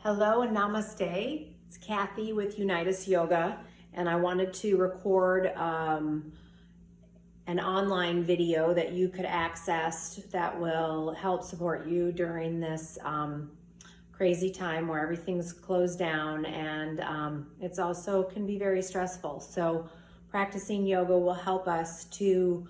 Hello and namaste. It's Kathy with Unitas Yoga, and I wanted to record an online video that you could access that will help support you during this crazy time where everything's closed down, and it's also can be very stressful. So practicing yoga will help us to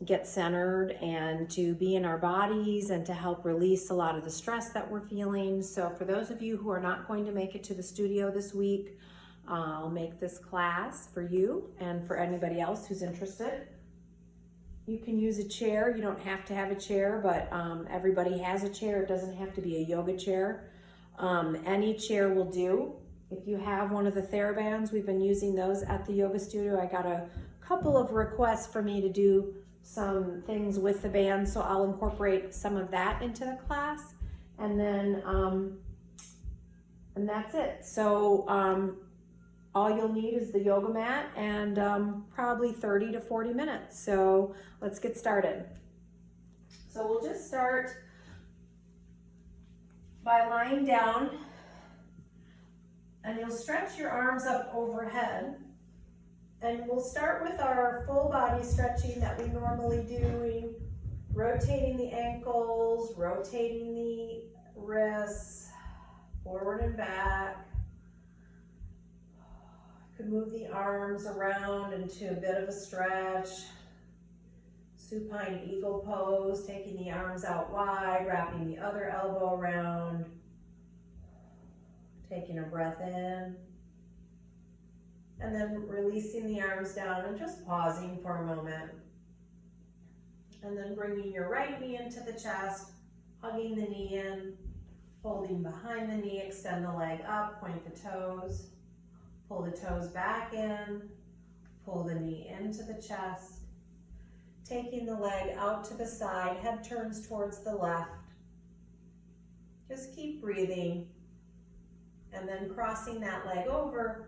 get centered and to be in our bodies and to help release a lot of the stress that we're feeling. So for those of you who are not going to make it to the studio this week, I'll make this class for you and for anybody else who's interested. You can use a chair. You don't have to have a chair, but everybody has a chair. It doesn't have to be a yoga chair. Any chair will do. If you have one of the TheraBands, we've been using those at the yoga studio. I got a couple of requests for me to do some things with the band, so I'll incorporate some of that into the class, and then and that's it. So all you'll need is the yoga mat and probably 30 to 40 minutes. So let's get started. So we'll just start by lying down, and you'll stretch your arms up overhead. And we'll start with our full body stretching that we normally do, rotating the ankles, rotating the wrists, forward and back. You could move the arms around into a bit of a stretch. Supine eagle pose, taking the arms out wide, wrapping the other elbow around, taking a breath in. And then releasing the arms down and just pausing for a moment. And then bringing your right knee into the chest, hugging the knee in, holding behind the knee, extend the leg up, point the toes, pull the toes back in, pull the knee into the chest, taking the leg out to the side, head turns towards the left. Just keep breathing, and then crossing that leg over.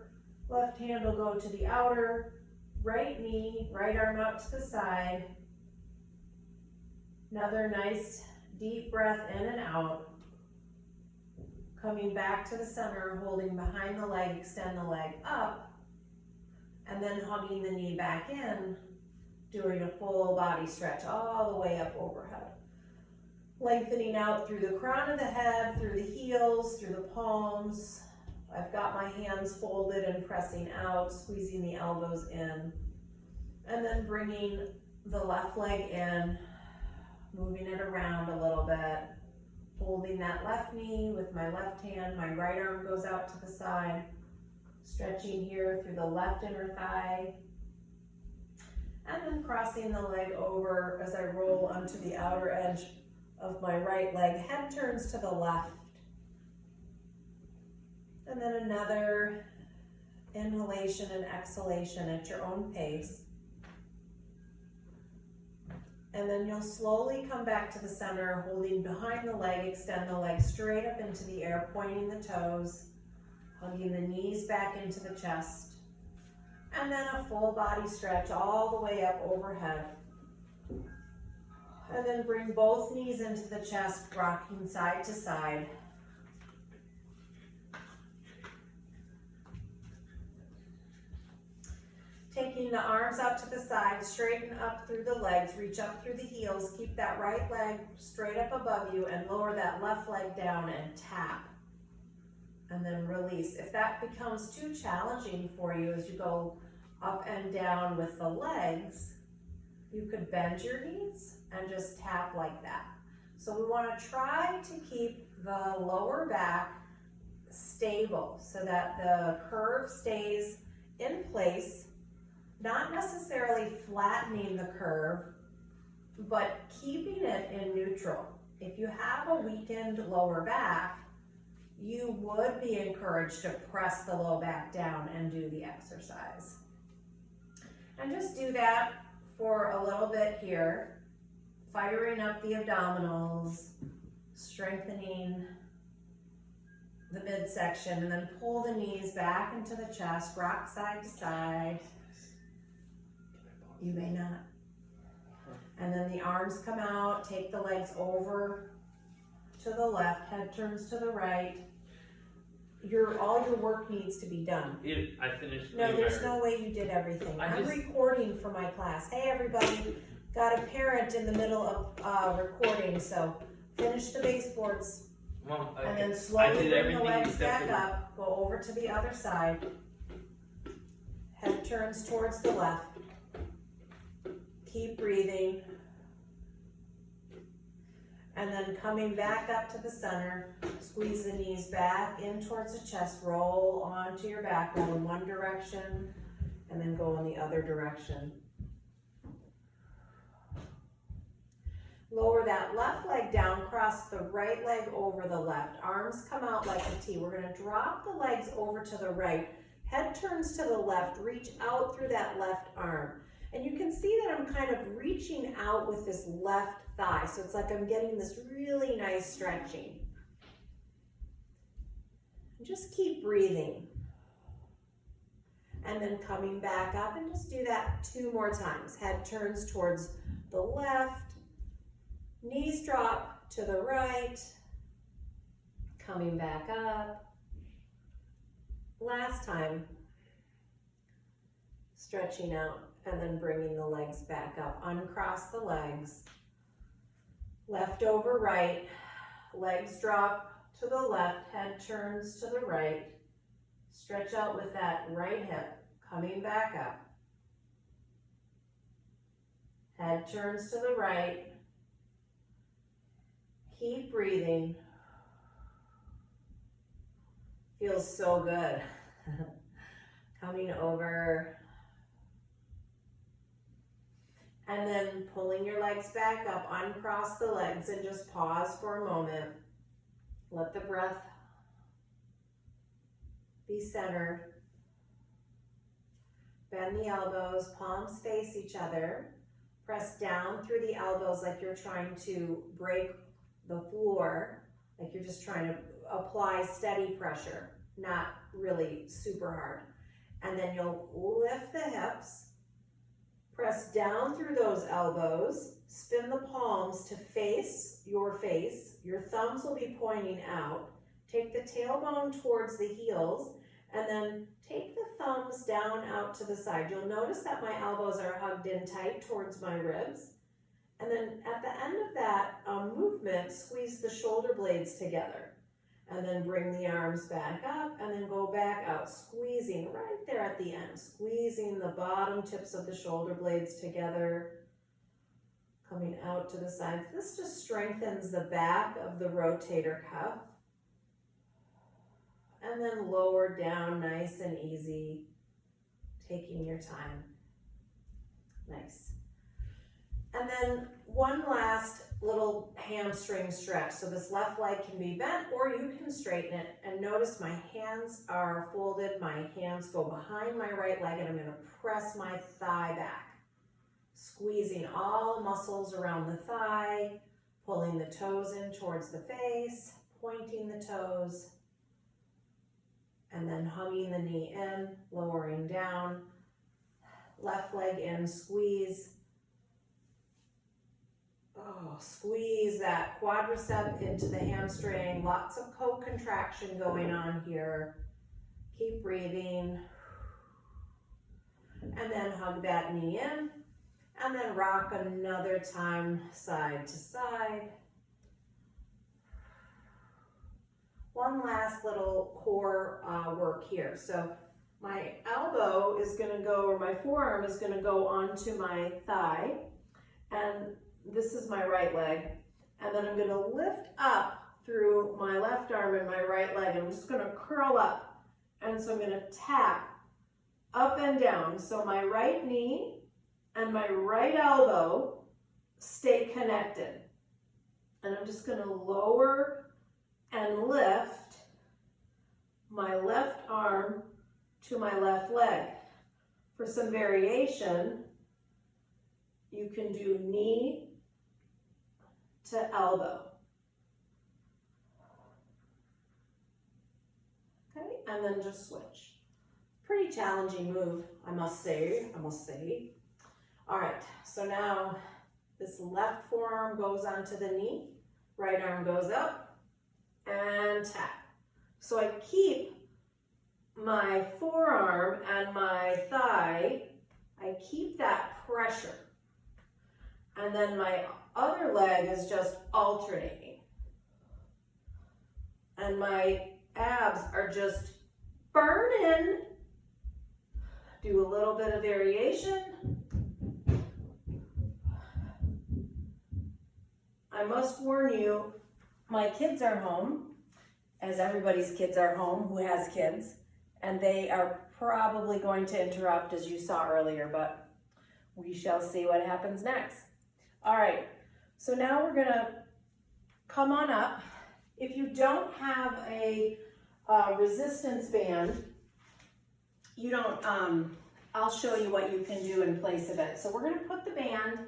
Left hand will go to the outer, right knee, right arm out to the side. Another nice deep breath in and out. Coming back to the center, holding behind the leg, extend the leg up, and then hugging the knee back in, doing a full body stretch all the way up overhead. Lengthening out through the crown of the head, through the heels, through the palms. I've got my hands folded and pressing out, squeezing the elbows in, and then bringing the left leg in, moving it around a little bit, holding that left knee with my left hand, my right arm goes out to the side, stretching here through the left inner thigh, and then crossing the leg over as I roll onto the outer edge of my right leg, head turns to the left. And then another inhalation and exhalation at your own pace. And then you'll slowly come back to the center, holding behind the leg, extend the leg straight up into the air, pointing the toes, hugging the knees back into the chest. And then a full body stretch all the way up overhead. And then bring both knees into the chest, rocking side to side. Taking the arms out to the side, straighten up through the legs, reach up through the heels, keep that right leg straight up above you and lower that left leg down and tap. And then release. If that becomes too challenging for you as you go up and down with the legs, you could bend your knees and just tap like that. So we want to try to keep the lower back stable so that the curve stays in place. Not necessarily flattening the curve, but keeping it in neutral. If you have a weakened lower back, you would be encouraged to press the low back down and do the exercise. And just do that for a little bit here, firing up the abdominals, strengthening the midsection, and then pull the knees back into the chest, rock side to side. You may not. And then the arms come out, take the legs over to the left, head turns to the right. All your work needs to be done. I finished. No, there's no way you did everything. I'm recording for my class. Hey, everybody, got a parent in the middle of recording, so finish the baseboards. Mom, and then slowly bring the legs back up, go over to the other side. Head turns towards the left. Keep breathing. And then coming back up to the center, squeeze the knees back in towards the chest, roll onto your back, roll in one direction, and then go in the other direction. Lower that left leg down, cross the right leg over the left. Arms come out like a T. We're gonna drop the legs over to the right. Head turns to the left, reach out through that left arm. And you can see that I'm kind of reaching out with this left thigh. So it's like I'm getting this really nice stretching. Just keep breathing. And then coming back up, and just do that 2 more times. Head turns towards the left, knees drop to the right, coming back up. Last time, stretching out and then bringing the legs back up. Uncross the legs, left over right, legs drop to the left, head turns to the right. Stretch out with that right hip, coming back up. Head turns to the right. Keep breathing. Feels so good. Coming over. And then pulling your legs back up, uncross the legs and just pause for a moment. Let the breath be centered. Bend the elbows, palms face each other. Press down through the elbows like you're trying to break the floor, like you're just trying to apply steady pressure, not really super hard. And then you'll lift the hips, press down through those elbows, spin the palms to face. Your thumbs will be pointing out. Take the tailbone towards the heels, and then take the thumbs down out to the side. You'll notice that my elbows are hugged in tight towards my ribs. And then at the end of that movement, squeeze the shoulder blades together. And then bring the arms back up and then go back out, squeezing right there at the end, squeezing the bottom tips of the shoulder blades together, coming out to the sides. This just strengthens the back of the rotator cuff. And then lower down nice and easy, taking your time. Nice. And then one last little hamstring stretch. So this left leg can be bent or you can straighten it. And notice my hands are folded. My hands go behind my right leg and I'm gonna press my thigh back. Squeezing all the muscles around the thigh, pulling the toes in towards the face, pointing the toes, and then hugging the knee in, lowering down, left leg in, squeeze. Oh, squeeze that quadricep into the hamstring. Lots of co-contraction going on here. Keep breathing. And then hug that knee in. And then rock another time side to side. One last little core work here. So my elbow is going to go, or my forearm is going to go onto my thigh. And this is my right leg. And then I'm going to lift up through my left arm and my right leg. I'm just going to curl up. And so I'm going to tap up and down. So my right knee and my right elbow stay connected. And I'm just going to lower and lift my left arm to my left leg. For some variation, you can do knee to elbow. Okay, and then just switch. Pretty challenging move, I must say. All right, so now this left forearm goes onto the knee, right arm goes up, and tap. So I keep my forearm and my thigh, I keep that pressure. And then my other leg is just alternating. And my abs are just burning. Do a little bit of variation. I must warn you, my kids are home, as everybody's kids are home who has kids, and they are probably going to interrupt as you saw earlier, but we shall see what happens next. All right, so now we're gonna come on up. If you don't have a resistance band, you don't, I'll show you what you can do in place of it. So we're gonna put the band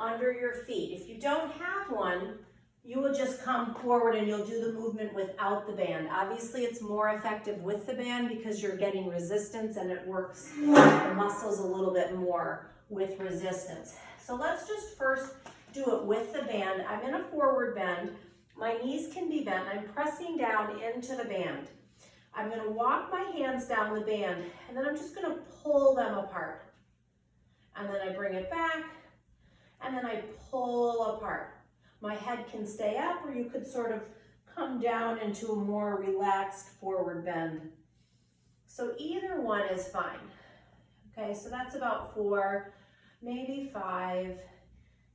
under your feet. If you don't have one, you will just come forward and you'll do the movement without the band. Obviously, it's more effective with the band because you're getting resistance and it works the muscles a little bit more with resistance. So let's just first do it with the band. I'm in a forward bend. My knees can be bent. I'm pressing down into the band. I'm going to walk my hands down the band and then I'm just going to pull them apart. And then I bring it back and then I pull apart. My head can stay up, or you could sort of come down into a more relaxed forward bend. So either one is fine. Okay, so that's about 4, maybe 5.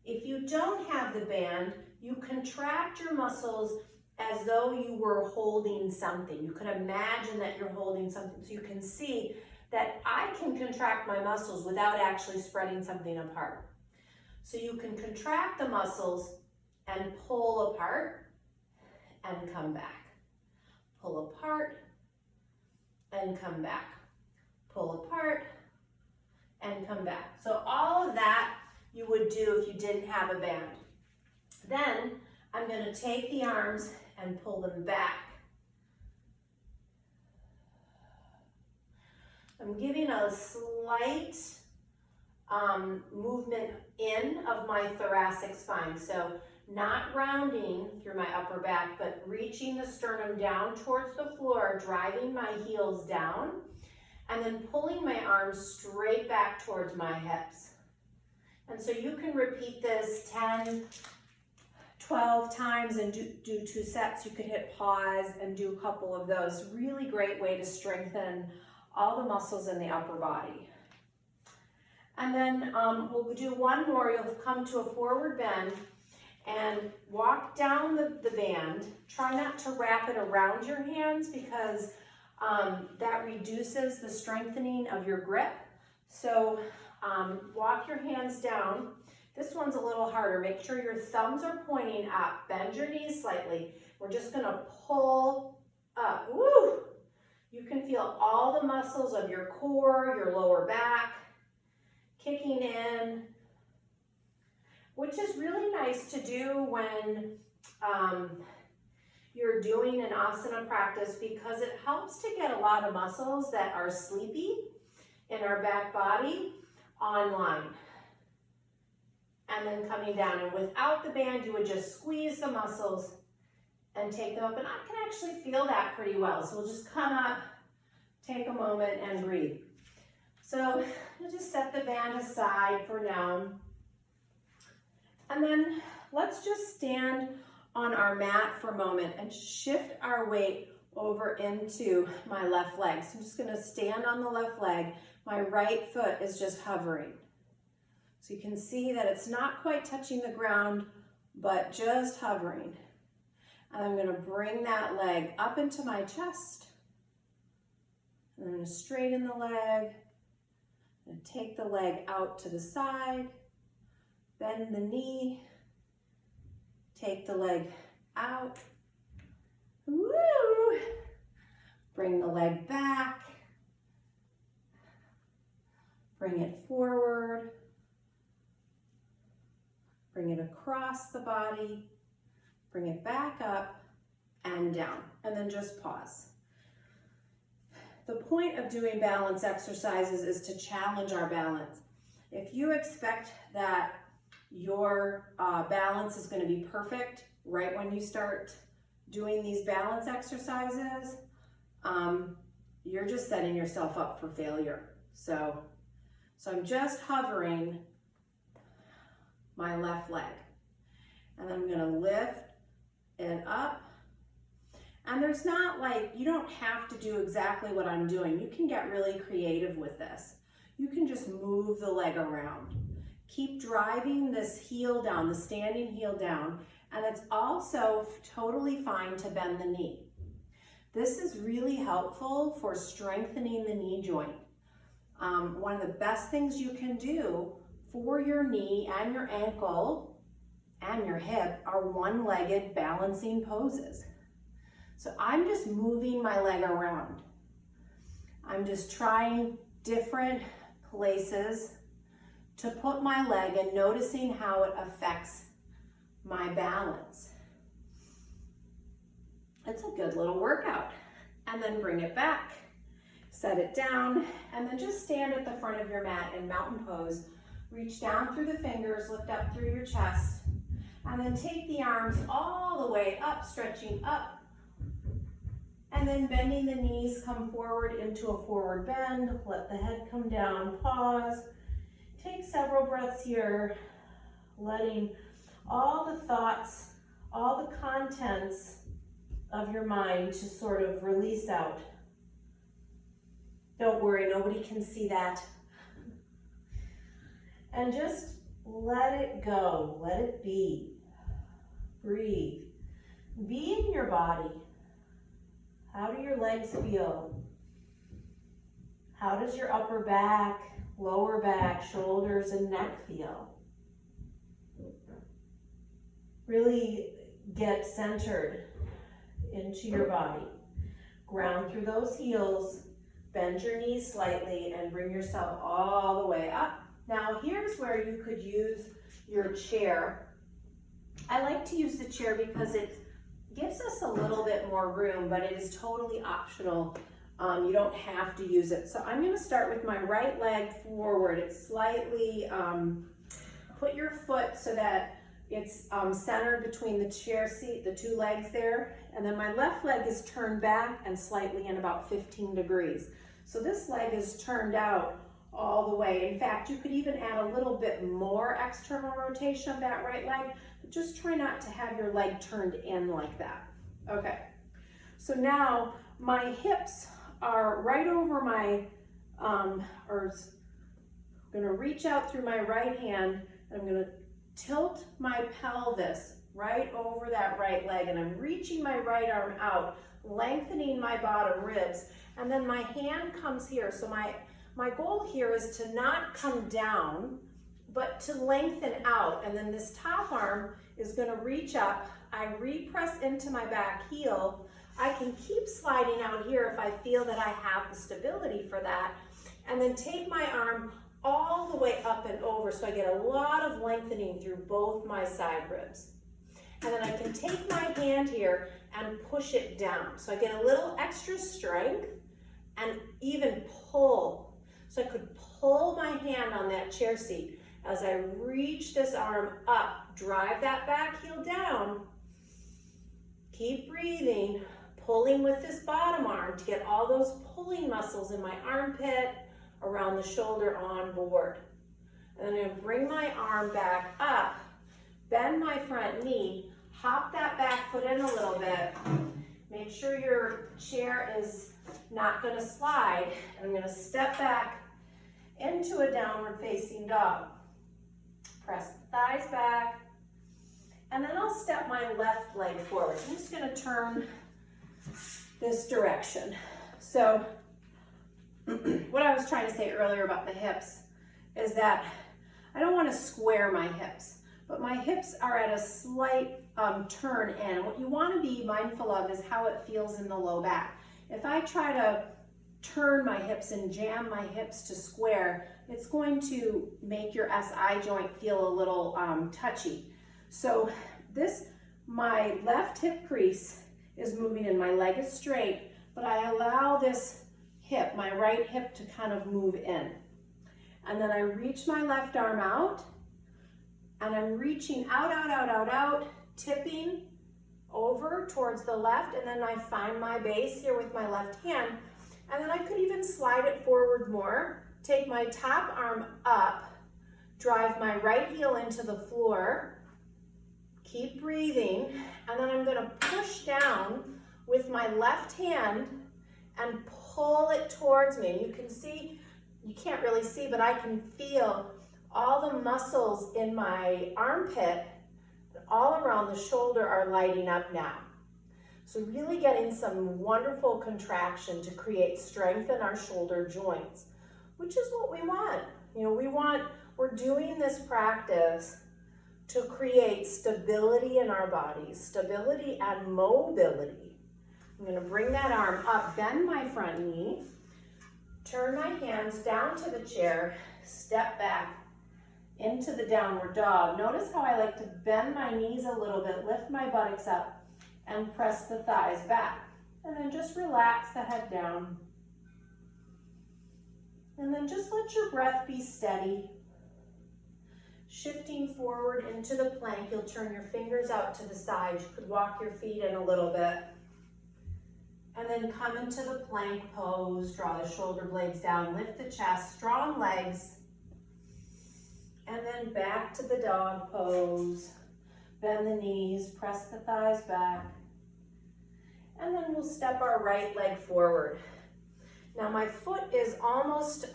If you don't have the band, you contract your muscles as though you were holding something. You can imagine that you're holding something. So you can see that I can contract my muscles without actually spreading something apart. So you can contract the muscles and pull apart and come back. Pull apart and come back. Pull apart and come back. So all of that you would do if you didn't have a band. Then I'm going to take the arms and pull them back. I'm giving a slight movement in of my thoracic spine. So not rounding through my upper back, but reaching the sternum down towards the floor, driving my heels down, and then pulling my arms straight back towards my hips. And so you can repeat this 10, 12 times and do 2 sets. You could hit pause and do a couple of those. Really great way to strengthen all the muscles in the upper body. And then we'll do one more. You'll come to a forward bend and walk down the band. Try not to wrap it around your hands because that reduces the strengthening of your grip. So walk your hands down. This one's a little harder. Make sure your thumbs are pointing up. Bend your knees slightly. We're just gonna pull up. Woo! You can feel all the muscles of your core, your lower back, kicking in, which is really nice to do when you're doing an asana practice because it helps to get a lot of muscles that are sleepy in our back body online. And then coming down, and without the band, you would just squeeze the muscles and take them up. And I can actually feel that pretty well. So we'll just come up, take a moment and breathe. So we'll just set the band aside for now. And then let's just stand on our mat for a moment and shift our weight over into my left leg. So I'm just gonna stand on the left leg. My right foot is just hovering. So you can see that it's not quite touching the ground, but just hovering. And I'm gonna bring that leg up into my chest. And I'm gonna straighten the leg. I'm gonna take the leg out to the side, bend the knee, take the leg out. Woo! Bring the leg back. Bring it forward. Bring it across the body. Bring it back up and down. And then just pause. The point of doing balance exercises is to challenge our balance. If you expect that your balance is going to be perfect right when you start doing these balance exercises, you're just setting yourself up for failure. So I'm just hovering my left leg, and I'm gonna lift it up. And there's not like, you don't have to do exactly what I'm doing. You can get really creative with this. You can just move the leg around. Keep driving this heel down, the standing heel down, and it's also totally fine to bend the knee. This is really helpful for strengthening the knee joint. One of the best things you can do for your knee and your ankle and your hip are one-legged balancing poses. So I'm just moving my leg around. I'm just trying different places to put my leg and noticing how it affects my balance. It's a good little workout. And then bring it back, set it down, and then just stand at the front of your mat in mountain pose. Reach down through the fingers, lift up through your chest, and then take the arms all the way up, stretching up, and then bending the knees, come forward into a forward bend, let the head come down, pause, take several breaths here, letting all the thoughts, all the contents of your mind to sort of release out. Don't worry, nobody can see that. And just let it go, let it be. Breathe. Be in your body. How do your legs feel? How does your upper back, lower back, shoulders, and neck feel? Really get centered into your body. Ground through those heels, bend your knees slightly, and bring yourself all the way up. Now here's where you could use your chair. I like to use the chair because it gives us a little bit more room, but it is totally optional. You don't have to use it. So I'm gonna start with my right leg forward. It's slightly, put your foot so that it's centered between the chair seat, the two legs there. And then my left leg is turned back and slightly in about 15 degrees. So this leg is turned out all the way. In fact, you could even add a little bit more external rotation of that right leg, but just try not to have your leg turned in like that. Okay, so now my hips are right over my, I'm gonna reach out through my right hand, and I'm gonna tilt my pelvis right over that right leg, and I'm reaching my right arm out, lengthening my bottom ribs, and then my hand comes here. So my goal here is to not come down, but to lengthen out, and then this top arm is gonna reach up. I repress into my back heel. I can keep sliding out here if I feel that I have the stability for that, and then take my arm all the way up and over so I get a lot of lengthening through both my side ribs. And then I can take my hand here and push it down. So I get a little extra strength and even pull. So I could pull my hand on that chair seat as I reach this arm up, drive that back heel down. Keep breathing, pulling with this bottom arm to get all those pulling muscles in my armpit, around the shoulder on board. And then I'm gonna bring my arm back up, bend my front knee, hop that back foot in a little bit. Make sure your chair is not gonna slide. And I'm gonna step back into a downward facing dog. Press the thighs back. And then I'll step my left leg forward. I'm just gonna turn this direction. So what I was trying to say earlier about the hips is that I don't want to square my hips, but my hips are at a slight turn in. What you want to be mindful of is how it feels in the low back. If I try to turn my hips and jam my hips to square, it's going to make your SI joint feel a little touchy. So my left hip crease is moving and my leg is straight, but I allow this hip, my right hip, to kind of move in. And then I reach my left arm out, and I'm reaching out, tipping over towards the left, and then I find my base here with my left hand, and then I could even slide it forward more, take my top arm up, drive my right heel into the floor, keep breathing, and then I'm gonna push down with my left hand and pull it towards me. And you can see, you can't really see, but I can feel all the muscles in my armpit all around the shoulder are lighting up now. So really getting some wonderful contraction to create strength in our shoulder joints, which is what we want. You know, we're doing this practice to create stability in our bodies, stability and mobility. I'm gonna bring that arm up, bend my front knee, turn my hands down to the chair, step back into the downward dog. Notice how I like to bend my knees a little bit, lift my buttocks up, and press the thighs back. And then just relax the head down. And then just let your breath be steady. Shifting forward into the plank, you'll turn your fingers out to the sides. You could walk your feet in a little bit. And then come into the plank pose, draw the shoulder blades down, lift the chest, strong legs. And then back to the dog pose. Bend the knees, press the thighs back. And then we'll step our right leg forward. Now my foot is almost,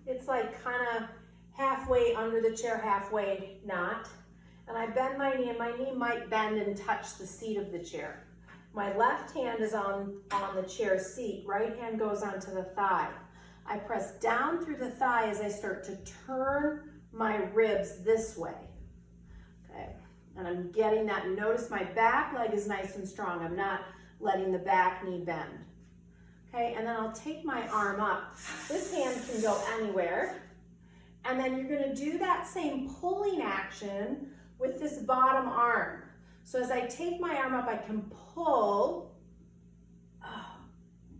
it's like kind of halfway under the chair, halfway not. And I bend my knee, and my knee might bend and touch the seat of the chair. My left hand is on the chair seat, right hand goes onto the thigh. I press down through the thigh as I start to turn my ribs this way. Okay, and I'm getting that. Notice my back leg is nice and strong. I'm not letting the back knee bend. Okay, and then I'll take my arm up. This hand can go anywhere. And then you're gonna do that same pulling action with this bottom arm. So as I take my arm up, I can pull,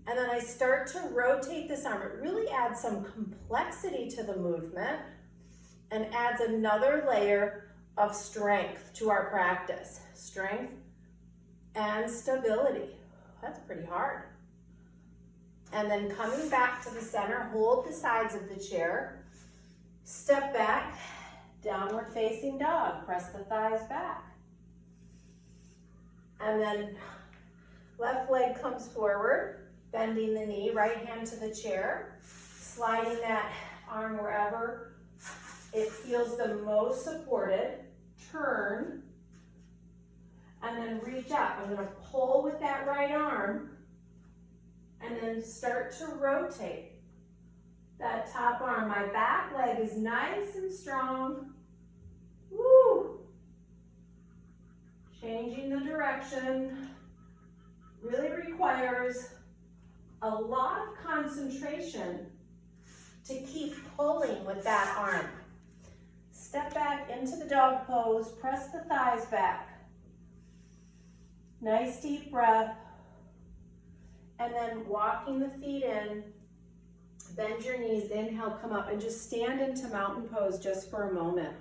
and then I start to rotate this arm. It really adds some complexity to the movement and adds another layer of strength to our practice. Strength and stability. That's pretty hard. And then coming back to the center, hold the sides of the chair, step back, downward facing dog, press the thighs back. And then left leg comes forward, bending the knee, right hand to the chair, sliding that arm wherever it feels the most supported, turn, and then reach up. I'm gonna pull with that right arm, and then start to rotate that top arm. My back leg is nice and strong. Woo! Changing the direction really requires a lot of concentration to keep pulling with that arm. Step back into the dog pose, press the thighs back. Nice deep breath. And then walking the feet in, bend your knees, inhale, come up, and just stand into mountain pose just for a moment.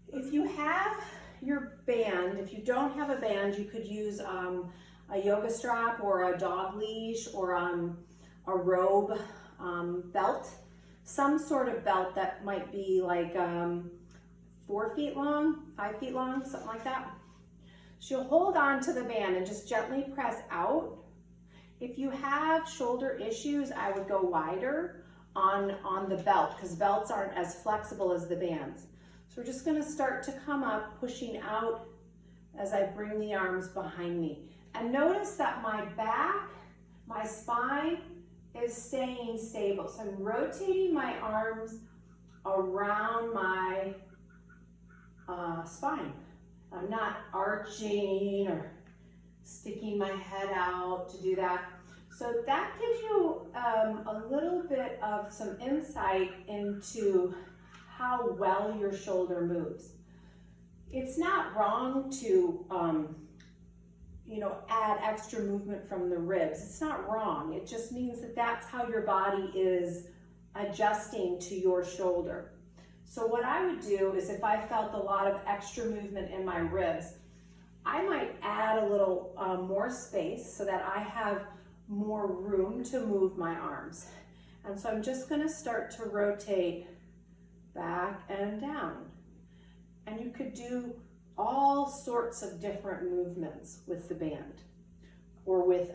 If you have your band, if you don't have a band, you could use a yoga strap or a dog leash or a robe belt, some sort of belt that might be like 4 feet long, 5 feet long, something like that. So you'll hold on to the band and just gently press out. If you have shoulder issues, I would go wider on the belt because belts aren't as flexible as the bands. So we're just gonna start to come up, pushing out as I bring the arms behind me. And notice that my back, my spine is staying stable. So I'm rotating my arms around my spine. I'm not arching or sticking my head out to do that. So that gives you a little bit of some insight into how well your shoulder moves. It's not wrong to add extra movement from the ribs. It's not wrong. It just means that that's how your body is adjusting to your shoulder. So what I would do is if I felt a lot of extra movement in my ribs, I might add a little more space so that I have more room to move my arms. And so I'm just gonna start to rotate back and down. And you could do all sorts of different movements with the band or with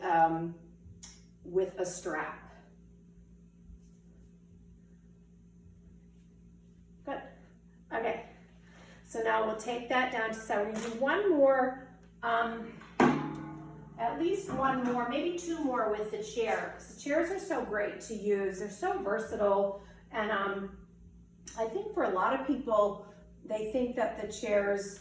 a strap. Good. Okay. So now we'll take that down to side. We're gonna do one more, at least one more, maybe two more with the chair. Because the chairs are so great to use. They're so versatile. And I think for a lot of people, they think that the chairs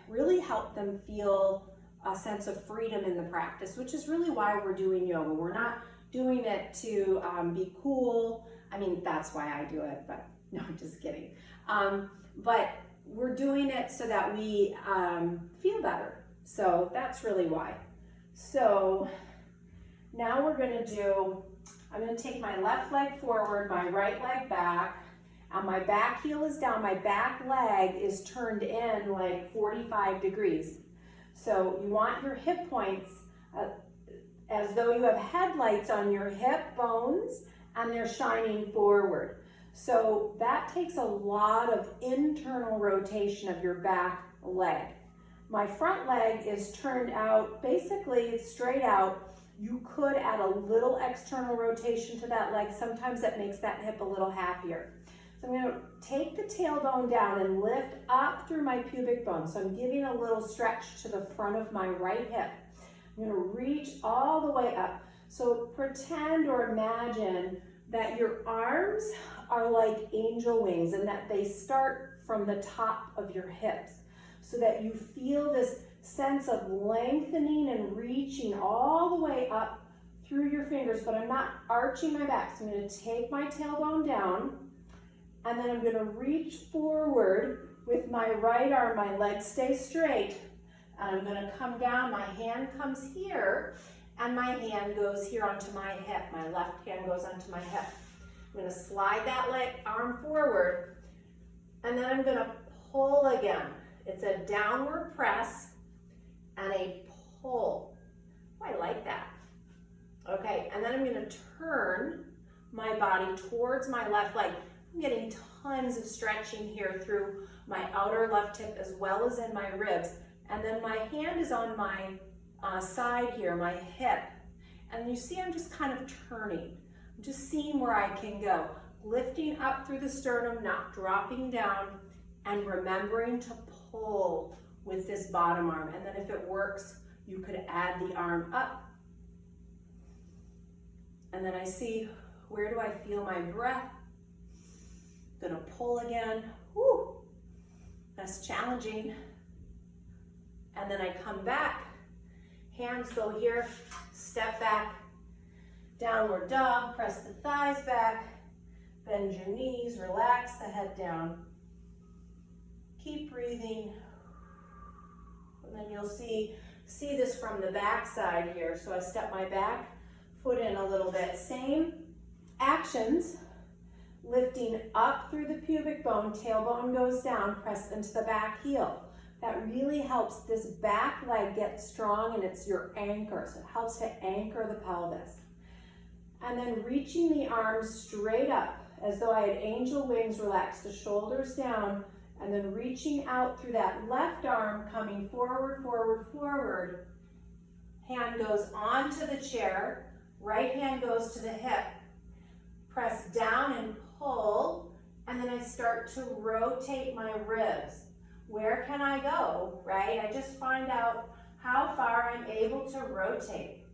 really help them feel a sense of freedom in the practice, which is really why we're doing yoga. We're not doing it to be cool. I mean, that's why I do it, but no, I'm just kidding. But we're doing it so that we feel better. So that's really why. So now we're gonna do, I'm gonna take my left leg forward, my right leg back, and my back heel is down. My back leg is turned in like 45 degrees. So you want your hip points as though you have headlights on your hip bones and they're shining forward. So that takes a lot of internal rotation of your back leg. My front leg is turned out, basically it's straight out. You could add a little external rotation to that leg. Sometimes that makes that hip a little happier. So I'm going to take the tailbone down and lift up through my pubic bone. So I'm giving a little stretch to the front of my right hip. I'm going to reach all the way up. So pretend or imagine that your arms are like angel wings and that they start from the top of your hips so that you feel this sense of lengthening and reaching all the way up through your fingers, but I'm not arching my back. So I'm going to take my tailbone down and then I'm going to reach forward with my right arm. My legs stay straight and I'm going to come down. My hand comes here and my hand goes here onto my hip. My left hand goes onto my hip. I'm going to slide that arm forward and then I'm going to pull again. It's a downward press and a pull. Oh, I like that. Okay, and then I'm going to turn my body towards my left leg. I'm getting tons of stretching here through my outer left hip as well as in my ribs. And then my hand is on my side here, my hip. And you see I'm just kind of turning. I'm just seeing where I can go. Lifting up through the sternum, not dropping down, and remembering to pull with this bottom arm. And then if it works, you could add the arm up. And then I see, where do I feel my breath? Gonna pull again. Whew, that's challenging. And then I come back, hands go here, step back, downward dog, press the thighs back, bend your knees, relax the head down. Keep breathing. And then you'll see this from the back side here. So I step my back foot in a little bit. Same actions, lifting up through the pubic bone, tailbone goes down, press into the back heel. That really helps this back leg get strong and it's your anchor. So it helps to anchor the pelvis. And then reaching the arms straight up as though I had angel wings, relax the shoulders down, and then reaching out through that left arm, coming forward, forward, forward. Hand goes onto the chair, right hand goes to the hip. Press down and pull, and then I start to rotate my ribs. Where can I go, right? I just find out how far I'm able to rotate.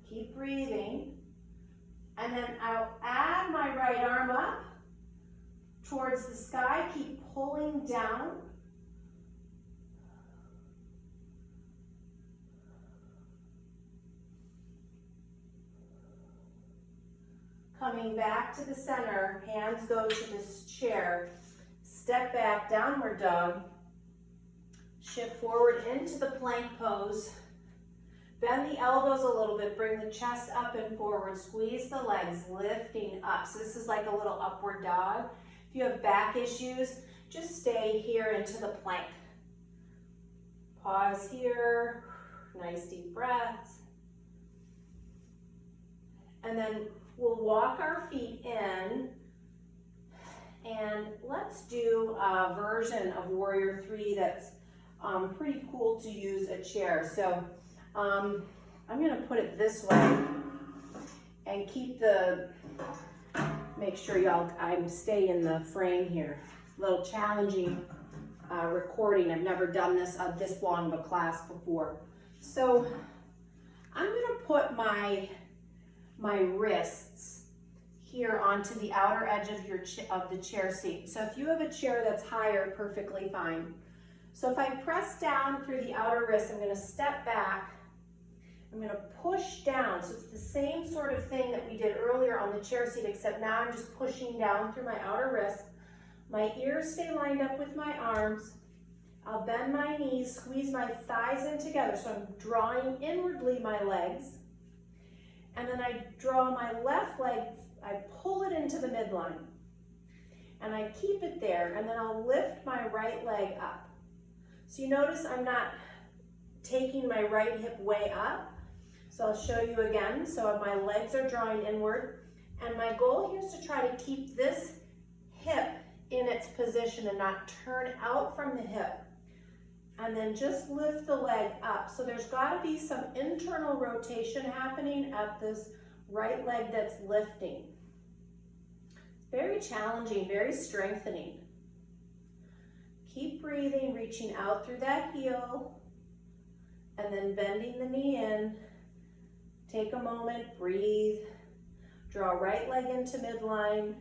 Keep breathing. And then I'll add my right arm up towards the sky. Keep pulling down. Coming back to the center, hands go to this chair. Step back, downward dog. Shift forward into the plank pose. Bend the elbows a little bit, bring the chest up and forward, squeeze the legs, lifting up. So this is like a little upward dog. If you have back issues, just stay here into the plank. Pause here, nice deep breaths. And then we'll walk our feet in, and let's do a version of Warrior 3 that's pretty cool to use a chair. So I'm gonna put it this way and keep make sure I'm stay in the frame here. A little challenging recording. I've never done this long of a class before. So I'm gonna put my wrists here onto the outer edge of the chair seat. So if you have a chair that's higher, perfectly fine. So if I press down through the outer wrist, I'm gonna step back. I'm gonna push down. So it's the same sort of thing that we did earlier on the chair seat, except now I'm just pushing down through my outer wrist. My ears stay lined up with my arms. I'll bend my knees, squeeze my thighs in together. So I'm drawing inwardly my legs. And then I draw my left leg, I pull it into the midline. And I keep it there, and then I'll lift my right leg up. So you notice I'm not taking my right hip way up. So I'll show you again. So my legs are drawing inward. And my goal here is to try to keep this hip in its position and not turn out from the hip. And then just lift the leg up. So there's got to be some internal rotation happening at this right leg that's lifting. Very challenging, very strengthening. Keep breathing, reaching out through that heel, and then bending the knee in. Take a moment, breathe. Draw right leg into midline.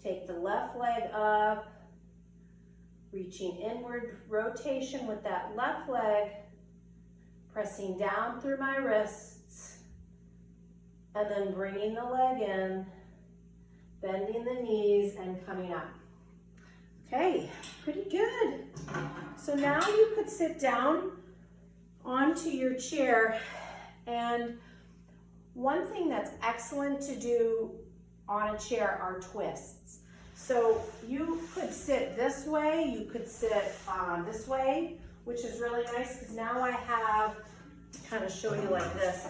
Take the left leg up. Reaching inward rotation with that left leg, pressing down through my wrists, and then bringing the leg in, bending the knees, and coming up. Okay, pretty good. So now you could sit down onto your chair, and one thing that's excellent to do on a chair are twists. So you could sit this way, you could sit this way, which is really nice because now I have, kind of show you like this.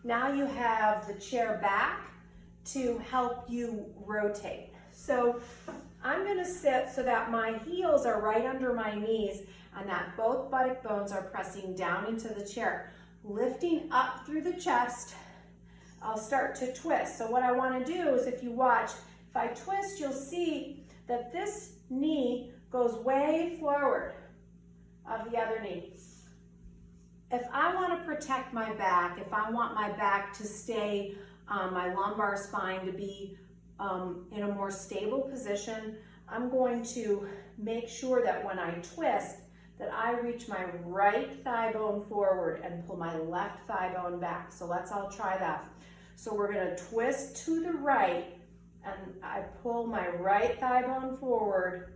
Now you have the chair back to help you rotate. So I'm gonna sit so that my heels are right under my knees and that both buttock bones are pressing down into the chair. Lifting up through the chest, I'll start to twist. So what I wanna do is, if you watch, if I twist, you'll see that this knee goes way forward of the other knee. If I want to protect my back, if I want my back to stay, my lumbar spine to be in a more stable position, I'm going to make sure that when I twist, that I reach my right thigh bone forward and pull my left thigh bone back. So let's all try that. So we're going to twist to the right, and I pull my right thigh bone forward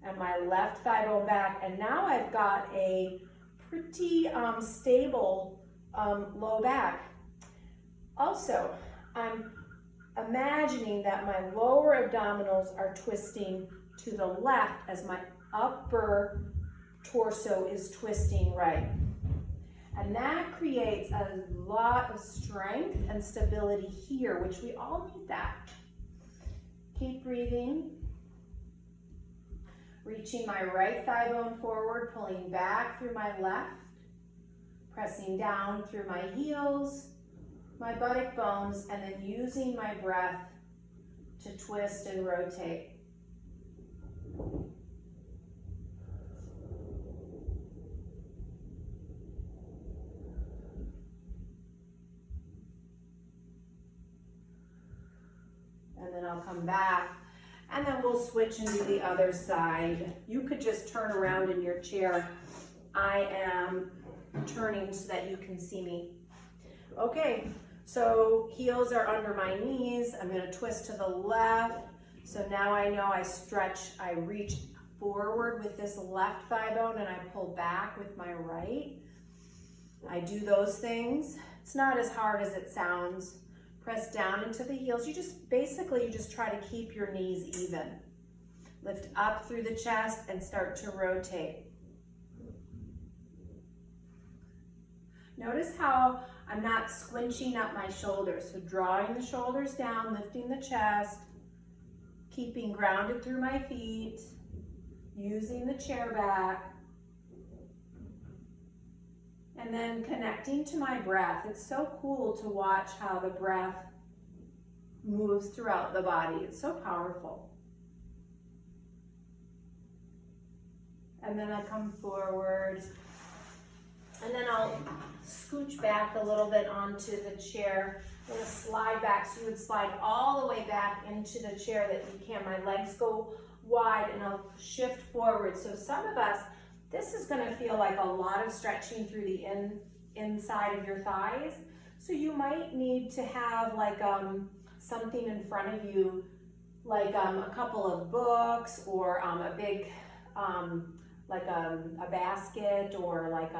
and my left thigh bone back. And now I've got a pretty stable low back. Also, I'm imagining that my lower abdominals are twisting to the left as my upper torso is twisting right. And that creates a lot of strength and stability here, which we all need that. Keep breathing. Reaching my right thigh bone forward, pulling back through my left, pressing down through my heels, my buttock bones, and then using my breath to twist and rotate. And then I'll come back, and then we'll switch and do the other side. You could just turn around in your chair. I am turning so that you can see me. Okay, so heels are under my knees. I'm gonna twist to the left. So now I know I stretch, I reach forward with this left thigh bone and I pull back with my right. I do those things. It's not as hard as it sounds. Press down into the heels. You just try to keep your knees even. Lift up through the chest and start to rotate. Notice how I'm not squinching up my shoulders. So drawing the shoulders down, lifting the chest, keeping grounded through my feet, using the chair back, and then connecting to my breath. It's so cool to watch how the breath moves throughout the body. It's so powerful. And then I come forward, and then I'll scooch back a little bit onto the chair. I'm gonna slide back, so you would slide all the way back into the chair that you can. My legs go wide, and I'll shift forward. So some of us, this is gonna feel like a lot of stretching through the inside of your thighs. So you might need to have like something in front of you, like a couple of books, or a big, like a basket, or like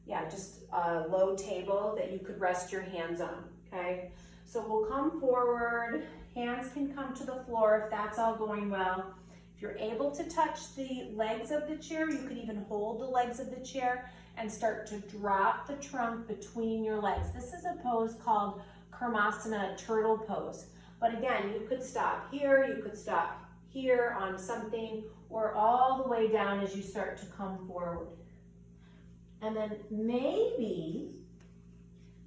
yeah, just a low table that you could rest your hands on, okay? So we'll come forward, hands can come to the floor if that's all going well. If you're able to touch the legs of the chair, you could even hold the legs of the chair and start to drop the trunk between your legs. This is a pose called Karmasana, turtle pose. But again, you could stop here, you could stop here on something, or all the way down as you start to come forward. And then maybe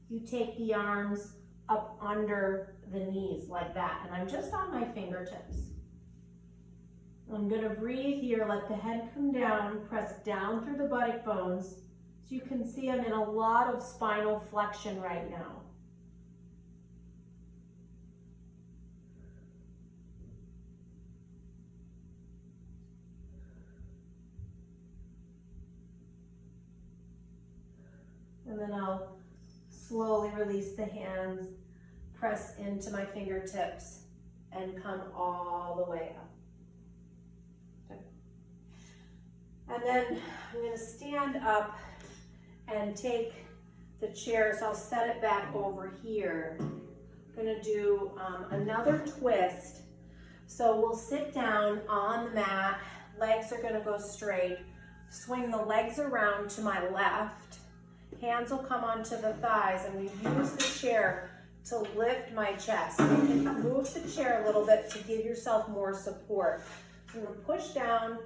you take the arms up under the knees like that, and I'm just on my fingertips. I'm gonna breathe here, let the head come down, press down through the buttock bones. So you can see I'm in a lot of spinal flexion right now. And then I'll slowly release the hands, press into my fingertips, and come all the way up. Okay. And then I'm going to stand up and take the chair, so I'll set it back over here. I'm going to do another twist. So we'll sit down on the mat, legs are going to go straight, swing the legs around to my left. Hands will come onto the thighs, and we use the chair to lift my chest. You can move the chair a little bit to give yourself more support. So I'm going to push down.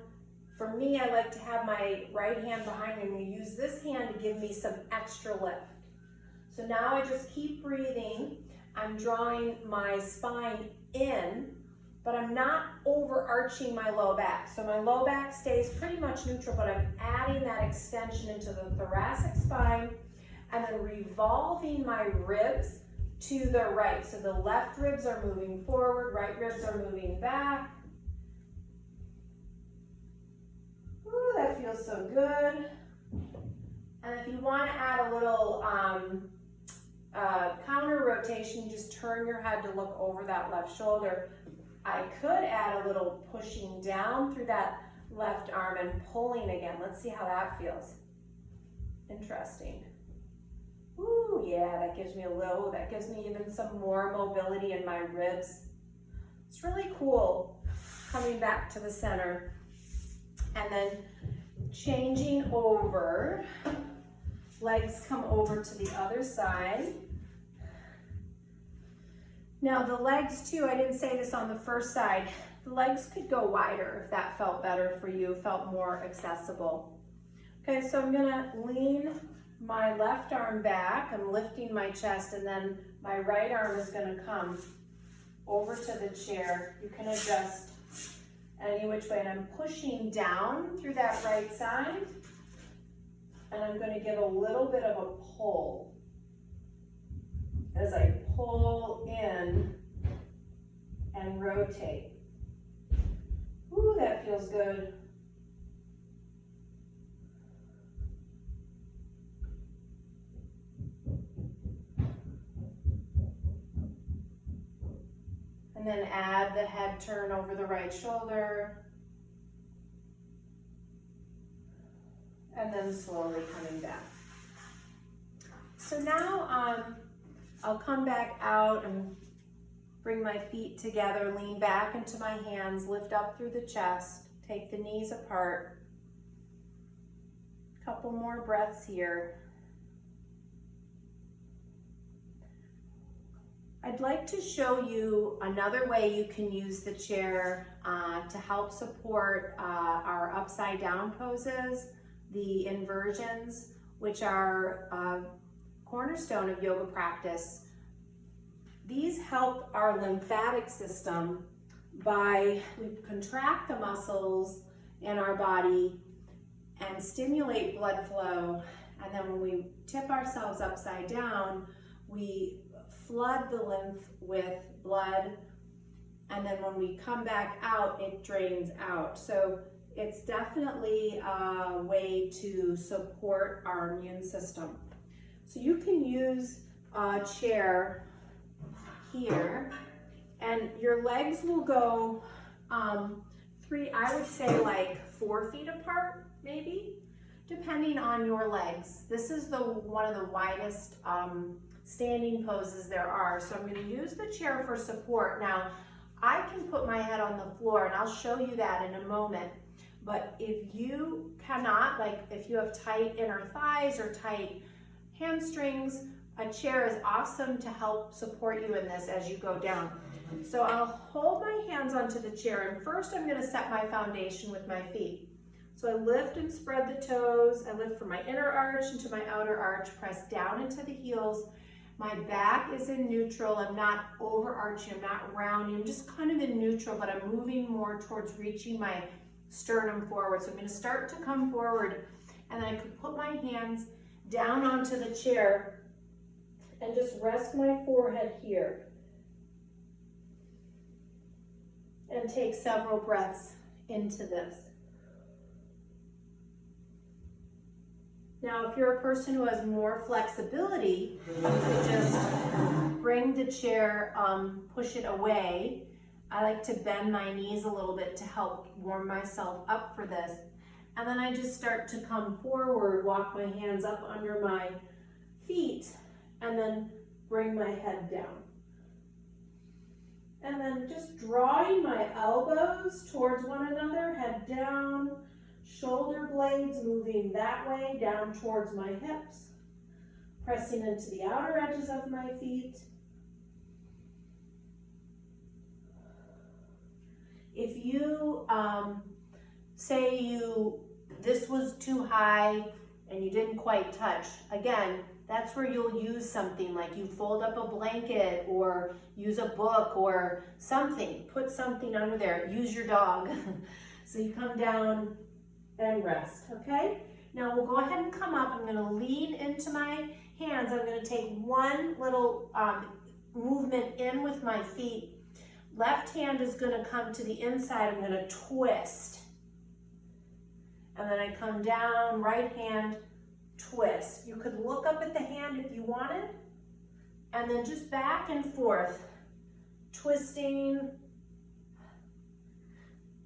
For me, I like to have my right hand behind me, and we use this hand to give me some extra lift. So now I just keep breathing. I'm drawing my spine in, but I'm not overarching my low back. So my low back stays pretty much neutral, but I'm adding that extension into the thoracic spine, and then revolving my ribs to the right. So the left ribs are moving forward, right ribs are moving back. Ooh, that feels so good. And if you want to add a little counter rotation, just turn your head to look over that left shoulder. I could add a little pushing down through that left arm and pulling again. Let's see how that feels. Interesting. Ooh, yeah, that gives me even some more mobility in my ribs. It's really cool coming back to the center. And then changing over, legs come over to the other side. Now the legs too, I didn't say this on the first side, the legs could go wider if that felt better for you, felt more accessible. Okay, so I'm gonna lean my left arm back, I'm lifting my chest, and then my right arm is gonna come over to the chair. You can adjust any which way, and I'm pushing down through that right side, and I'm gonna give a little bit of a pull. As I pull in and rotate. Ooh, that feels good. And then add the head turn over the right shoulder. And then slowly coming back. So now I'll come back out and bring my feet together, lean back into my hands, lift up through the chest, take the knees apart. Couple more breaths here. I'd like to show you another way you can use the chair to help support our upside down poses, the inversions, which are cornerstone of yoga practice. These help our lymphatic system by, we contract the muscles in our body and stimulate blood flow, and then when we tip ourselves upside down, we flood the lymph with blood, and then when we come back out, it drains out. So it's definitely a way to support our immune system. So you can use a chair here, and your legs will go I would say like 4 feet apart, maybe, depending on your legs. This is one of the widest standing poses there are. So I'm going to use the chair for support. Now, I can put my head on the floor, and I'll show you that in a moment. But if you cannot, like if you have tight inner thighs or tight hamstrings, a chair is awesome to help support you in this as you go down. So I'll hold my hands onto the chair, and first I'm going to set my foundation with my feet. So I lift and spread the toes. I lift from my inner arch into my outer arch, press down into the heels. My back is in neutral. I'm not overarching, I'm not rounding, I'm just kind of in neutral, but I'm moving more towards reaching my sternum forward. So I'm going to start to come forward, and then I could put my hands down onto the chair and just rest my forehead here. And take several breaths into this. Now, if you're a person who has more flexibility, you could just bring the chair, push it away. I like to bend my knees a little bit to help warm myself up for this. And then I just start to come forward, walk my hands up under my feet, and then bring my head down. And then just drawing my elbows towards one another, head down, shoulder blades moving that way, down towards my hips, pressing into the outer edges of my feet. If you say this was too high and you didn't quite touch, again, that's where you'll use something like you fold up a blanket or use a book or something. Put something under there. Use your dog. So you come down and rest, okay? Now we'll go ahead and come up. I'm going to lean into my hands. I'm going to take one little movement in with my feet. Left hand is going to come to the inside. I'm going to twist. And then I come down, right hand, twist. You could look up at the hand if you wanted, and then just back and forth, twisting,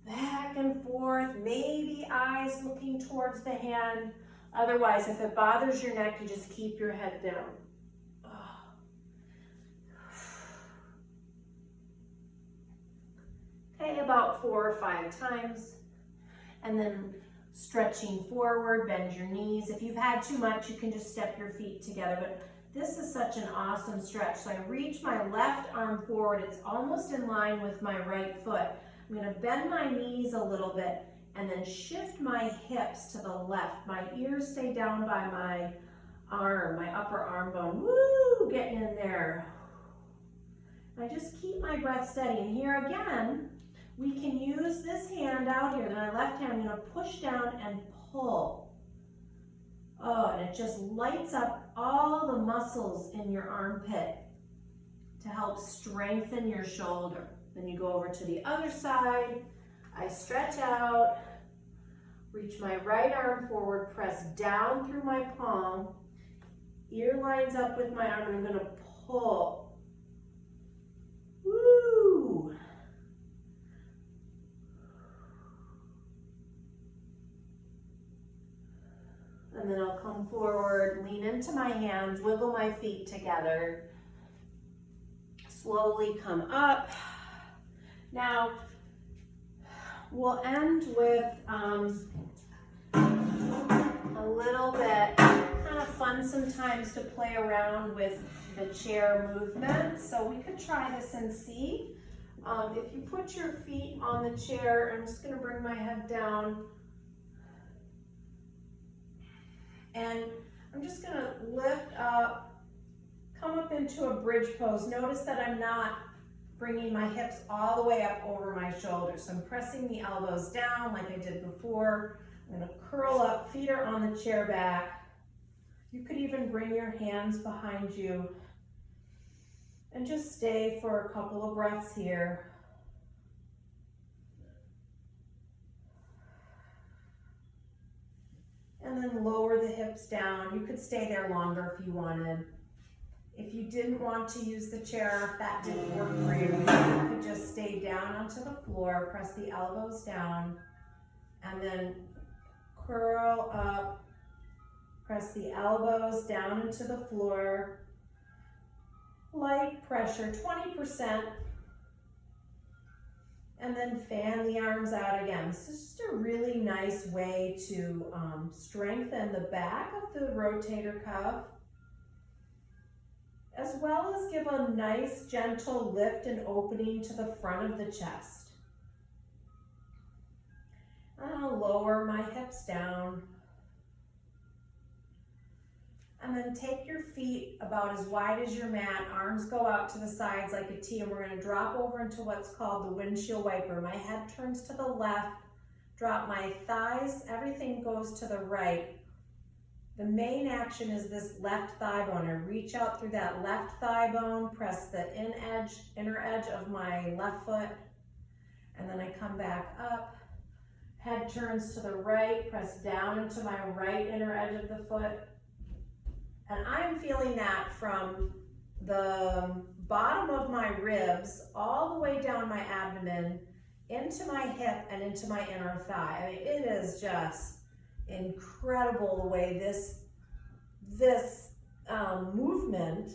back and forth, maybe eyes looking towards the hand. Otherwise, if it bothers your neck, you just keep your head down. Okay, about 4 or 5 times, and then stretching forward, bend your knees. If you've had too much, you can just step your feet together, but this is such an awesome stretch. So I reach my left arm forward. It's almost in line with my right foot. I'm going to bend my knees a little bit and then shift my hips to the left. My ears stay down by my arm, my upper arm bone. Woo, getting in there. I just keep my breath steady. And here again, we can use this hand out here, my left hand. I'm going to push down and pull. Oh, and it just lights up all the muscles in your armpit to help strengthen your shoulder. Then you go over to the other side. I stretch out, reach my right arm forward, press down through my palm. Ear lines up with my arm, and I'm going to pull. Woo! And then I'll come forward, lean into my hands, wiggle my feet together. Slowly come up. Now, we'll end with a little bit kind of fun sometimes to play around with the chair movement, so we could try this and see. If you put your feet on the chair, I'm just gonna bring my head down. And I'm just gonna lift up, come up into a bridge pose. Notice that I'm not bringing my hips all the way up over my shoulders. So I'm pressing the elbows down like I did before. I'm gonna curl up, feet are on the chair back. You could even bring your hands behind you and just stay for a couple of breaths here. And then lower the hips down. You could stay there longer if you wanted. If you didn't want to use the chair, if that didn't work for you, you could just stay down onto the floor, press the elbows down, and then curl up, press the elbows down into the floor. Light pressure, 20%. And then fan the arms out again. This is just a really nice way to strengthen the back of the rotator cuff, as well as give a nice gentle lift and opening to the front of the chest. And I'll lower my hips down. And then take your feet about as wide as your mat, arms go out to the sides like a T, and we're gonna drop over into what's called the windshield wiper. My head turns to the left, drop my thighs, everything goes to the right. The main action is this left thigh bone. I reach out through that left thigh bone, press the inner edge of my left foot, and then I come back up. Head turns to the right, press down into my right inner edge of the foot. And I'm feeling that from the bottom of my ribs all the way down my abdomen, into my hip and into my inner thigh. I mean, it is just incredible the way this movement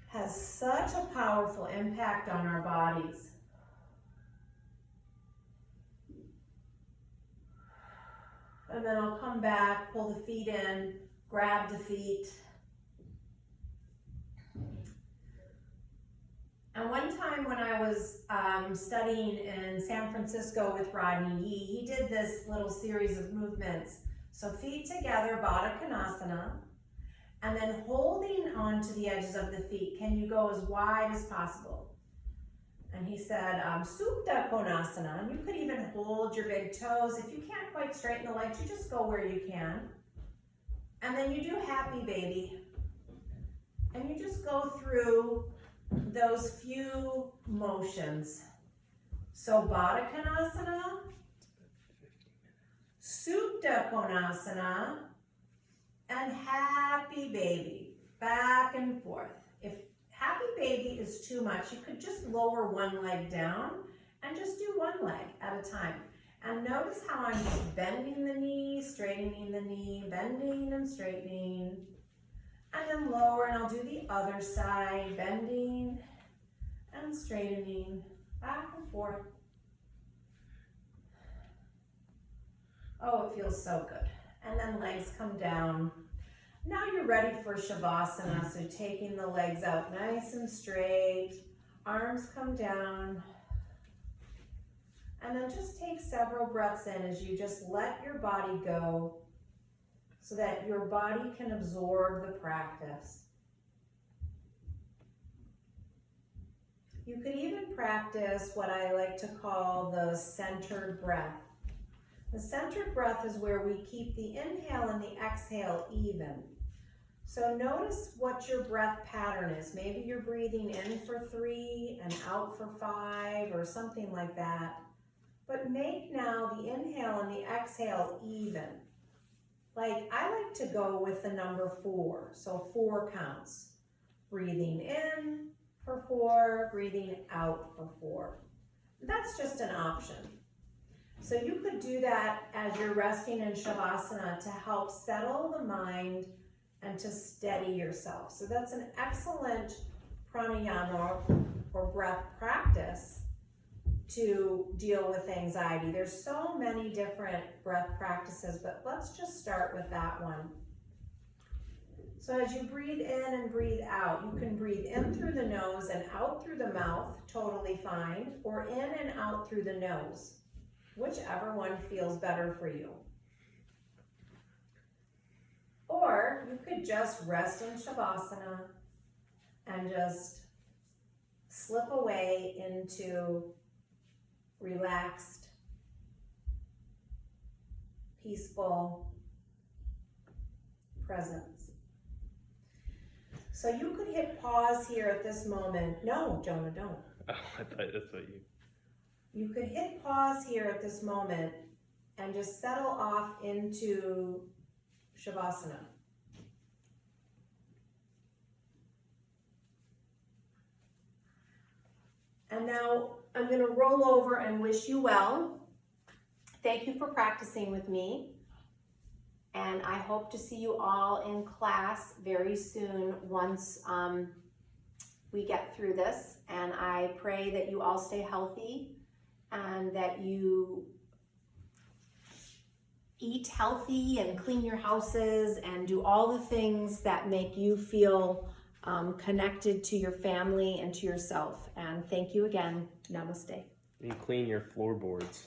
has such a powerful impact on our bodies. And then I'll come back, pull the feet in, grab the feet. And one time when I was studying in San Francisco with Rodney Yee, he did this little series of movements. So feet together, Baddha Konasana, and then holding onto the edges of the feet. Can you go as wide as possible? And he said, Supta Konasana, and you could even hold your big toes. If you can't quite straighten the legs, you just go where you can. And then you do Happy Baby. And you just go through those few motions. So Baddha Konasana, Supta Konasana, and Happy Baby, back and forth. If Happy Baby is too much, you could just lower one leg down and just do one leg at a time. And notice how I'm just bending the knee, straightening the knee, bending and straightening, and then lower, and I'll do the other side, bending and straightening, back and forth. Oh, it feels so good. And then legs come down. Now you're ready for Shavasana, so taking the legs out nice and straight, arms come down, and then just take several breaths in as you just let your body go so that your body can absorb the practice. You could even practice what I like to call the centered breath. The centered breath is where we keep the inhale and the exhale even. So notice what your breath pattern is. Maybe you're breathing in for 3 and out for 5 or something like that. But make now the inhale and the exhale even. Like I like to go with the number 4, so 4 counts. Breathing in for 4, breathing out for 4. That's just an option. So you could do that as you're resting in Shavasana to help settle the mind and to steady yourself. So that's an excellent pranayama or breath practice to deal with anxiety. There's so many different breath practices, but let's just start with that one. So as you breathe in and breathe out, you can breathe in through the nose and out through the mouth, totally fine, or in and out through the nose, whichever one feels better for you. Or you could just rest in Shavasana and just slip away into relaxed, peaceful presence. So you could hit pause here at this moment. No, Jonah, don't. Oh, I thought that's what you... You could hit pause here at this moment and just settle off into Shavasana. And now I'm going to roll over and wish you well. Thank you for practicing with me. And I hope to see you all in class very soon once we get through this. And I pray that you all stay healthy and that you eat healthy and clean your houses and do all the things that make you feel connected to your family and to yourself. And thank you again. Namaste. You clean your floorboards.